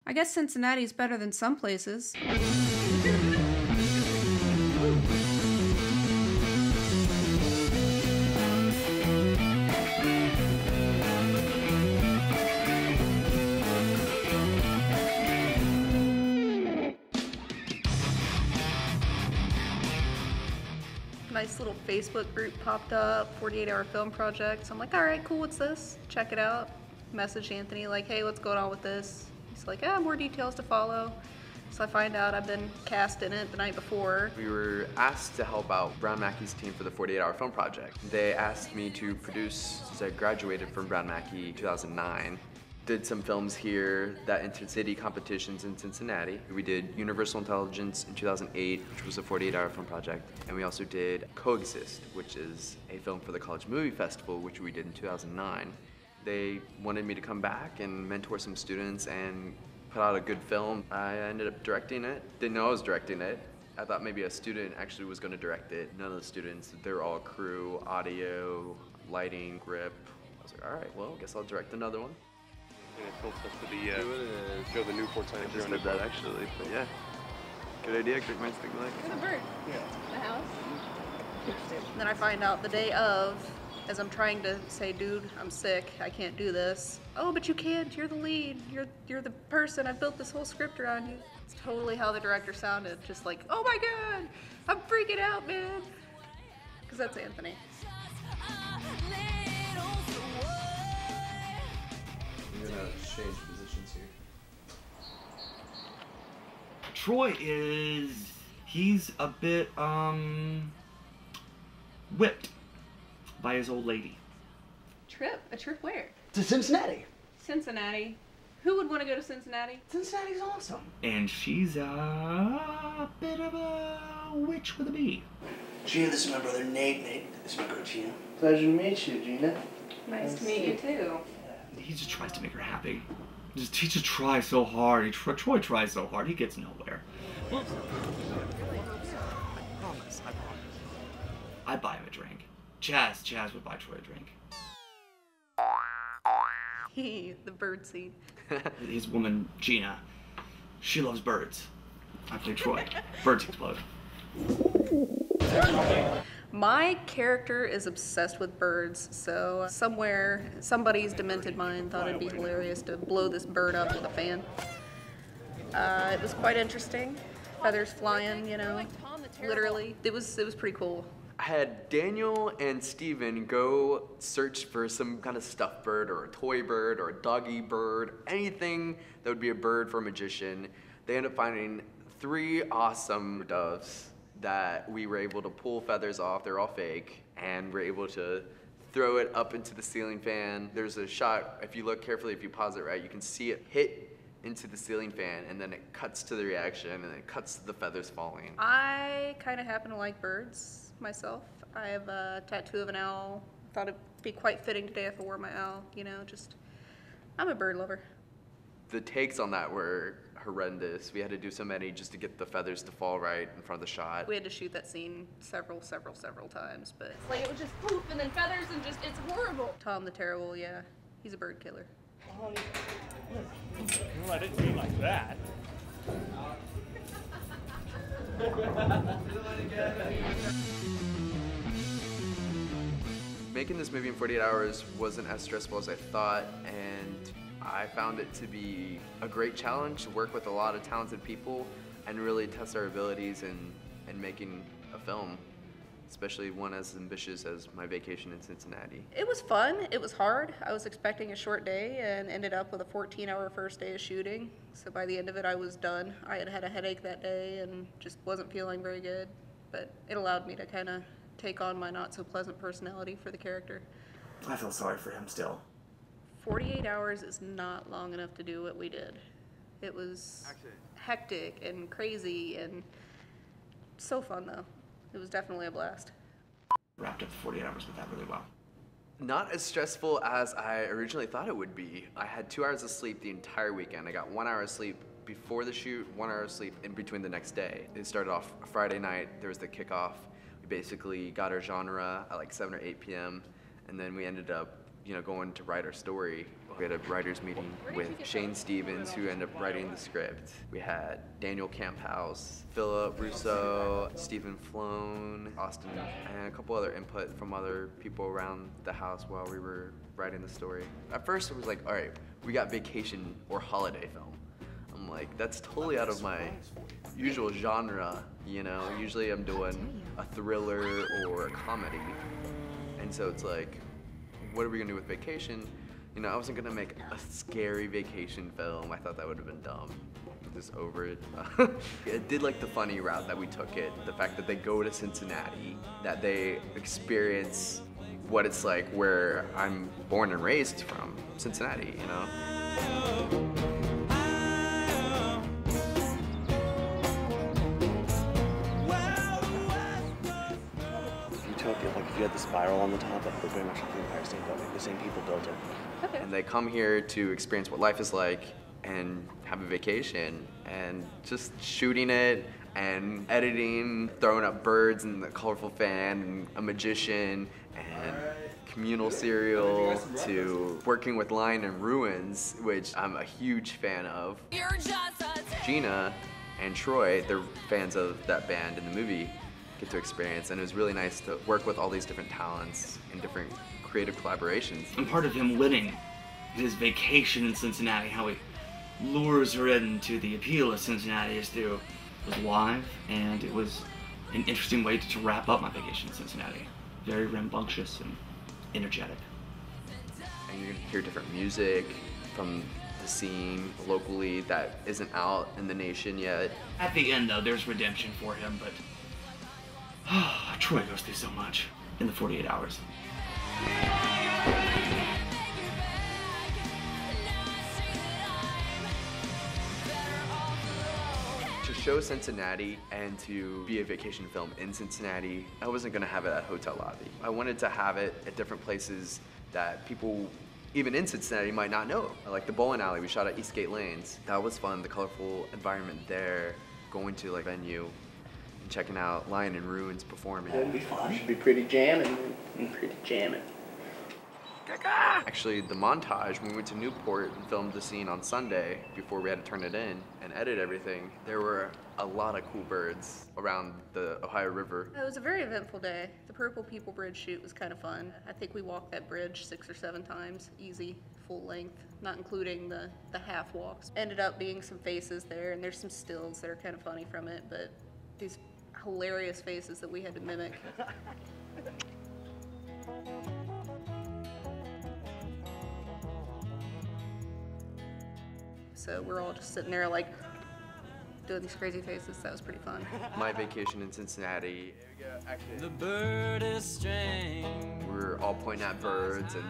I guess Cincinnati's better than some places. Nice little Facebook group popped up, 48-hour film project. So I'm like, all right, cool, what's this? Check it out. Message Anthony like, hey, what's going on with this? He's like, more details to follow. So I find out I've been cast in it the night before. We were asked to help out Brown Mackey's team for the 48-hour film project. They asked me to produce, since I graduated from Brown Mackey in 2009. Did some films here that entered city competitions in Cincinnati. We did Universal Intelligence in 2008, which was a 48-hour film project. And we also did Coexist, which is a film for the College Movie Festival, which we did in 2009. They wanted me to come back and mentor some students and put out a good film. I ended up directing it. Didn't know I was directing it. I thought maybe a student actually was going to direct it. None of the students, they're all crew, audio, lighting, grip. I was like, all right, well, I guess I'll direct another one. Yeah, film stuff for the Newport sign. I just did that actually, but yeah. Good idea, great minds think alike. There's a bird. Yeah. In the house. And then I find out the day of, as I'm trying to say, dude, I'm sick, I can't do this. Oh, but you can't, you're the lead, you're the person, I built this whole script around you. It's totally how the director sounded, just like, oh my God, I'm freaking out, man. Because that's Anthony. We're gonna change positions here. Troy he's a bit, whipped by his old lady. A trip where? To Cincinnati. Cincinnati. Who would want to go to Cincinnati? Cincinnati's awesome. And she's a bit of a witch with a bee. Gina, this is my brother Nate. Nate, this is my girl Gina. Pleasure to meet you, Gina. Nice to meet you too. He just tries to make her happy. He just tries so hard. Troy tries so hard. He gets nowhere. Well, I promise. I'd buy him a drink. Chaz would buy Troy a drink. The bird scene. His woman, Gina, she loves birds. I play Troy. Birds explode. My character is obsessed with birds, so somewhere, somebody's demented mind thought it'd be hilarious to blow this bird up with a fan. It was quite interesting. Feathers flying, you know, literally. It was pretty cool. I had Daniel and Steven go search for some kind of stuffed bird or a toy bird or a doggy bird, anything that would be a bird for a magician. They ended up finding 3 awesome doves that we were able to pull feathers off. They're all fake, and we're able to throw it up into the ceiling fan. There's a shot, if you look carefully, if you pause it right, you can see it hit into the ceiling fan, and then it cuts to the reaction, and it cuts to the feathers falling. I kind of happen to like birds myself. I have a tattoo of an owl. Thought it'd be quite fitting today if I wore my owl, you know, I'm a bird lover. The takes on that were horrendous. We had to do so many just to get the feathers to fall right in front of the shot. We had to shoot that scene several times, but it's like it was just poof and then feathers and just, it's horrible. Tom the Terrible, yeah, he's a bird killer. Well, I didn't mean like that. Making this movie in 48 hours wasn't as stressful as I thought, and I found it to be a great challenge to work with a lot of talented people and really test our abilities in making a film, especially one as ambitious as my vacation in Cincinnati. It was fun. It was hard. I was expecting a short day and ended up with a 14-hour first day of shooting. So by the end of it, I was done. I had had a headache that day and just wasn't feeling very good. But it allowed me to kind of take on my not-so-pleasant personality for the character. I feel sorry for him still. 48 hours is not long enough to do what we did. It was hectic and crazy and so fun, though. It was definitely a blast. Wrapped up the 48 hours with that really well. Not as stressful as I originally thought it would be. I had 2 hours of sleep the entire weekend. I got 1 hour of sleep before the shoot, 1 hour of sleep in between the next day. It started off Friday night, there was the kickoff. We basically got our genre at like 7 or 8 p.m. and then we ended up, going to write our story. We had a writer's meeting with Shane Stevens, who ended up writing the script. We had Daniel Camphouse, Philip Russo, Stephen Floan, Austin, and a couple other input from other people around the house while we were writing the story. At first it was like, all right, we got vacation or holiday film. I'm like, that's totally out of my usual genre, you know? Usually I'm doing a thriller or a comedy. And so it's like, what are we gonna do with vacation? You know, I wasn't gonna make a scary vacation film. I thought that would have been dumb. Just over it. I did like the funny route that we took it. The fact that they go to Cincinnati, that they experience what it's like where I'm born and raised from, Cincinnati, you know? Like if you had the spiral on the top, that would very much like the Empire State Building. The same people built it. Okay. And they come here to experience what life is like and have a vacation, and just shooting it and editing, throwing up birds and the colorful fan and a magician and communal serial to working with Lion and Ruins, which I'm a huge fan of. Gina and Troy, they're fans of that band in the movie, get to experience, and it was really nice to work with all these different talents in different creative collaborations. And part of him winning his vacation in Cincinnati, how he lures her into the appeal of Cincinnati is through was live, and it was an interesting way to wrap up my vacation in Cincinnati. Very rambunctious and energetic. And you hear different music from the scene locally that isn't out in the nation yet. At the end, though, there's redemption for him, but Troy goes through so much in the 48 hours. To show Cincinnati and to be a vacation film in Cincinnati, I wasn't gonna have it at hotel lobby. I wanted to have it at different places that people, even in Cincinnati, might not know. Like the bowling alley, we shot at Eastgate Lanes. That was fun, the colorful environment there, going to like venue, and checking out Lion and Ruins performing. That'd be fun. Should be pretty jamming. Pretty jamming. Actually, the montage, when we went to Newport and filmed the scene on Sunday before we had to turn it in and edit everything, there were a lot of cool birds around the Ohio River. It was a very eventful day. The Purple People Bridge shoot was kind of fun. I think we walked that bridge 6 or 7 times, easy, full length, not including the half walks. Ended up being some faces there, and there's some stills that are kind of funny from it, but these hilarious faces that we had to mimic. So we're all just sitting there like doing these crazy faces. That was pretty fun. My vacation in Cincinnati. The bird is strange. We were all pointing at birds and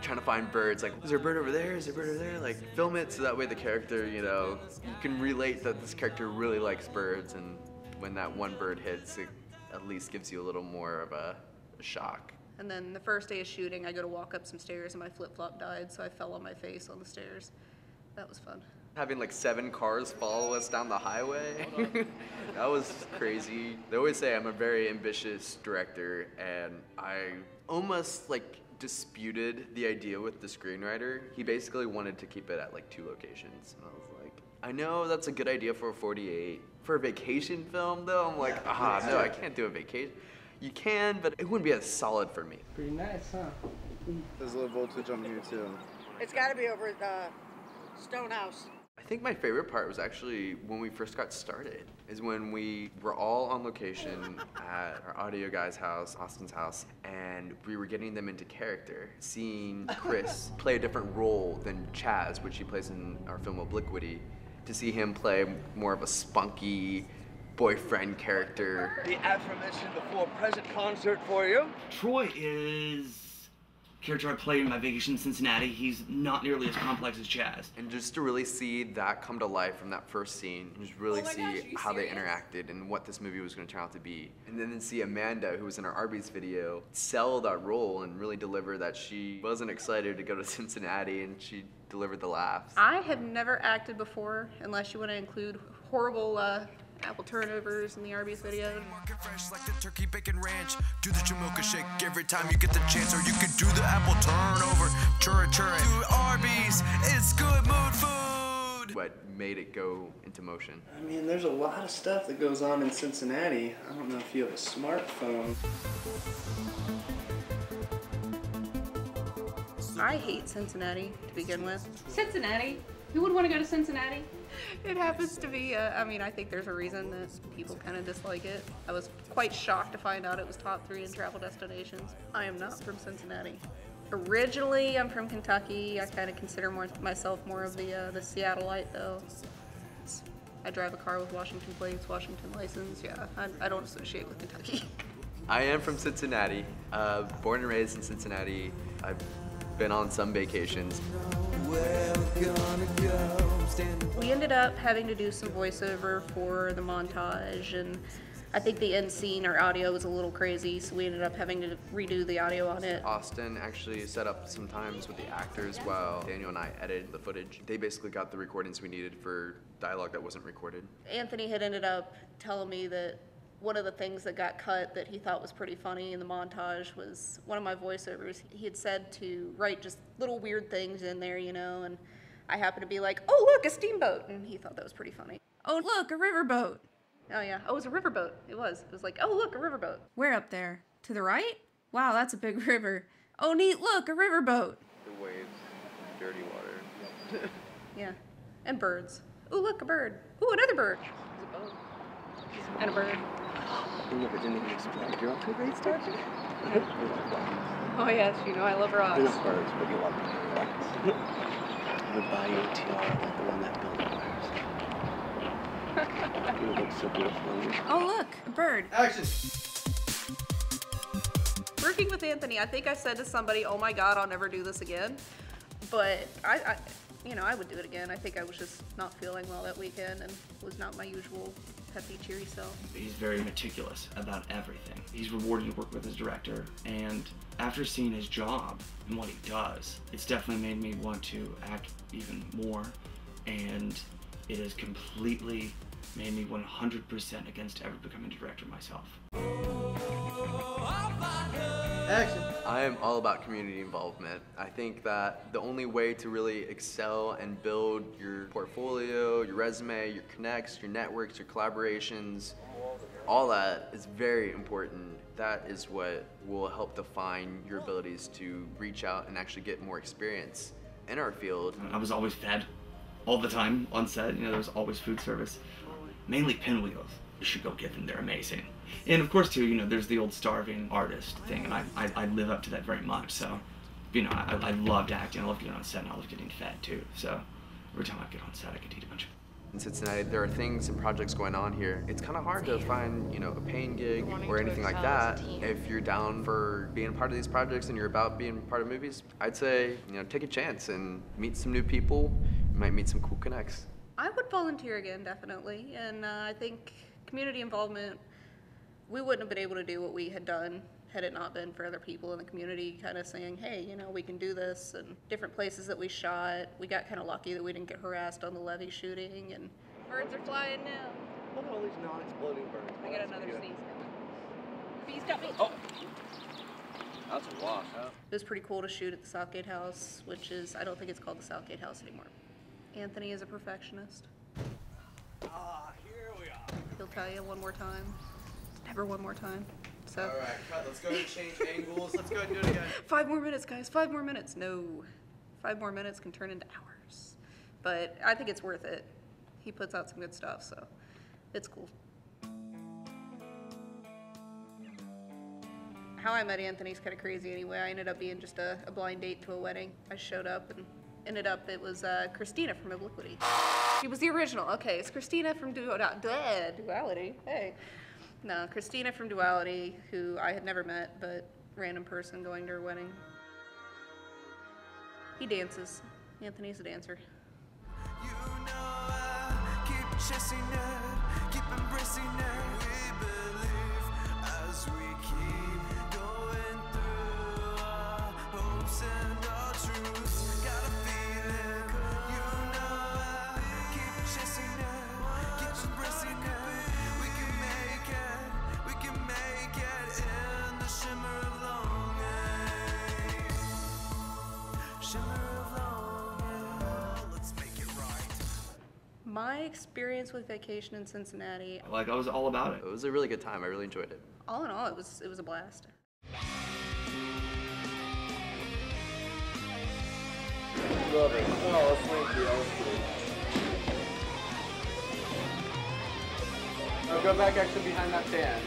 trying to find birds. Like, is there a bird over there? Is there a bird over there? Like, film it so that way the character, you know, you can relate that this character really likes birds, and when that one bird hits, it at least gives you a little more of a shock. And then the first day of shooting, I go to walk up some stairs and my flip-flop died, so I fell on my face on the stairs. That was fun. Having like 7 cars follow us down the highway, that was crazy. They always say I'm a very ambitious director, and I almost like disputed the idea with the screenwriter. He basically wanted to keep it at like 2 locations, and I was like, I know that's a good idea for a 48. For a vacation film though, I'm like, no, I can't do a vacation. You can, but it wouldn't be as solid for me. Pretty nice, huh? There's a little voltage on here too. It's got to be over at the Stonehouse. I think my favorite part was actually when we first got started, is when we were all on location at our audio guy's house, Austin's house, and we were getting them into character. Seeing Chris play a different role than Chaz, which he plays in our film Obliquity, to see him play more of a spunky boyfriend character. The aforementioned before present concert for you. Troy is character I played in my vacation in Cincinnati. He's not nearly as complex as Chaz. And just to really see that come to life from that first scene, just really see how they interacted and what this movie was going to turn out to be. And then see Amanda, who was in our Arby's video, sell that role and really deliver that she wasn't excited to go to Cincinnati, and she delivered the laughs. I have never acted before, unless you want to include horrible apple turnovers in the Arby's video. Fresh like the turkey bacon ranch. Do the Jamocha shake every time you get the chance, or you could do the apple turnover. Churra churra. Do Arby's, it's good mood food. What made it go into motion? I mean, there's a lot of stuff that goes on in Cincinnati. I don't know if you have a smartphone. I hate Cincinnati to begin with. Cincinnati? Who would want to go to Cincinnati? It happens to be, I mean, I think there's a reason that people kind of dislike it. I was quite shocked to find out it was top 3 in travel destinations. I am not from Cincinnati. Originally, I'm from Kentucky. I kind of consider myself more of the Seattleite, though. I drive a car with Washington plates, Washington license. Yeah, I don't associate with Kentucky. I am from Cincinnati. Born and raised in Cincinnati. I've been on some vacations. We ended up having to do some voiceover for the montage, and I think the end scene, our audio was a little crazy, so we ended up having to redo the audio on it. Austin actually set up some times with the actors while Daniel and I edited the footage. They basically got the recordings we needed for dialogue that wasn't recorded. Anthony had ended up telling me that one of the things that got cut that he thought was pretty funny in the montage was one of my voiceovers. He had said to write just little weird things in there, you know, and I happened to be like, oh, look, a steamboat, and he thought that was pretty funny. Oh, look, a riverboat. Oh, yeah. Oh, it was a riverboat. It was like, oh, look, a riverboat. Where up there? To the right? Wow, that's a big river. Oh, neat, look, a riverboat. The waves, dirty water. Yeah. And birds. Oh, look, a bird. Oh, another bird. There's a boat. And a bird. You never didn't even explain. You're off to a great start. Oh, yes, you know I love rocks. They're not birds, but you love rocks. I would buy you a tiara like the one that building wears. You would look so beautiful on you. Oh, look, a bird. Action! Working with Anthony, I think I said to somebody, oh my God, I'll never do this again. But I would do it again. I think I was just not feeling well that weekend and was not my usual peppy, cheery self. He's very meticulous about everything. He's rewarded to work with his director, and after seeing his job and what he does, it's definitely made me want to act even more, and it has completely made me 100% against ever becoming a director myself. Action! I am all about community involvement. I think that the only way to really excel and build your portfolio, your resume, your connects, your networks, your collaborations, all that is very important. That is what will help define your abilities to reach out and actually get more experience in our field. I was always fed all the time on set. You know, there was always food service. Mainly pinwheels. You should go get them, they're amazing. And of course too, you know, there's the old starving artist thing, and I live up to that very much. So, you know, I loved acting, I loved getting on set, and I loved getting fed too. So every time I get on set, I get to eat a bunch of. In Cincinnati, there are things and projects going on here. It's kind of hard to find, you know, a paying gig or anything like that. If you're down for being a part of these projects and you're about being part of movies, I'd say, you know, take a chance and meet some new people. You might meet some cool connects. I would volunteer again, definitely, and I think community involvement, we wouldn't have been able to do what we had done had it not been for other people in the community kind of saying, hey, you know, we can do this, and different places that we shot. We got kind of lucky that we didn't get harassed on the levee shooting, and birds are flying now. Look at all these non-exploding birds. I got another sneeze coming. Bees got me. Oh! That's a wash, huh? It was pretty cool to shoot at the Southgate House, which is, I don't think it's called the Southgate House anymore. Anthony is a perfectionist. Ah, here we are. He'll tell you one more time. Never one more time. So. All right, cut. Let's go and change angles. Let's go and do it again. 5 more minutes, guys. 5 more minutes. No. 5 more minutes can turn into hours. But I think it's worth it. He puts out some good stuff, so it's cool. How I met Anthony's kind of crazy anyway. I ended up being just a blind date to a wedding. I showed up and ended up, it was Christina from Obliquity. She was the original. Okay, it's Christina from Duality. Hey. No, Christina from Duality, who I had never met, but random person going to her wedding. He dances. Anthony's a dancer. You know I keep chasing it, keep embracing it. We believe as we keep going through our hopes and our truths. Got a feeling, you know I keep chasing it, keep embracing it. My experience with vacation in Cincinnati, Like, I was all about it. It was a really good time. I really enjoyed it. all in all, it was a blast. Love it. Oh, thank you. Oh, go back actually behind that fan.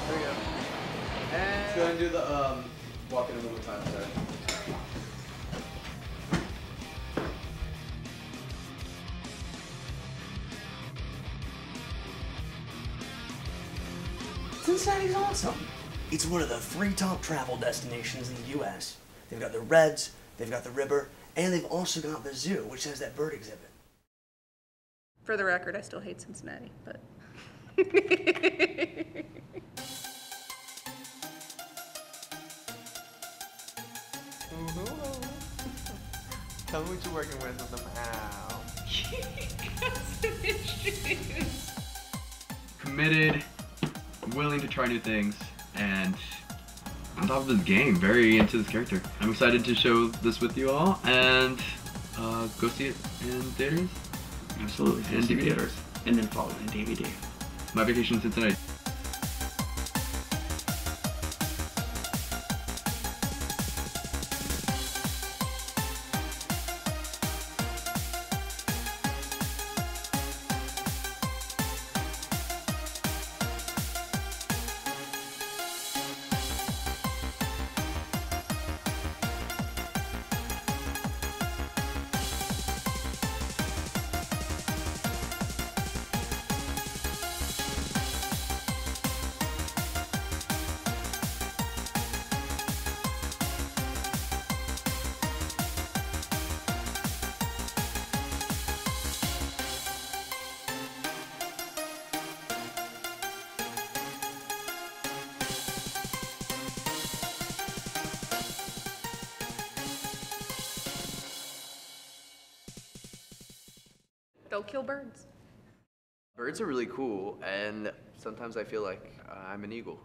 There we go. And let's go ahead and do the walk in a little time there. Cincinnati's awesome. It's one of the 3 top travel destinations in the U.S. They've got the Reds, they've got the river, and they've also got the zoo, which has that bird exhibit. For the record, I still hate Cincinnati, but. Tell me what you're working with them out. Committed, willing to try new things, and on top of his game, very into this character. I'm excited to show this with you all, and go see it in theaters. Absolutely. And DVD. Theaters. And then follow in DVD. My Vacation in Cincinnati. Go kill birds. Birds are really cool, and sometimes I feel like I'm an eagle.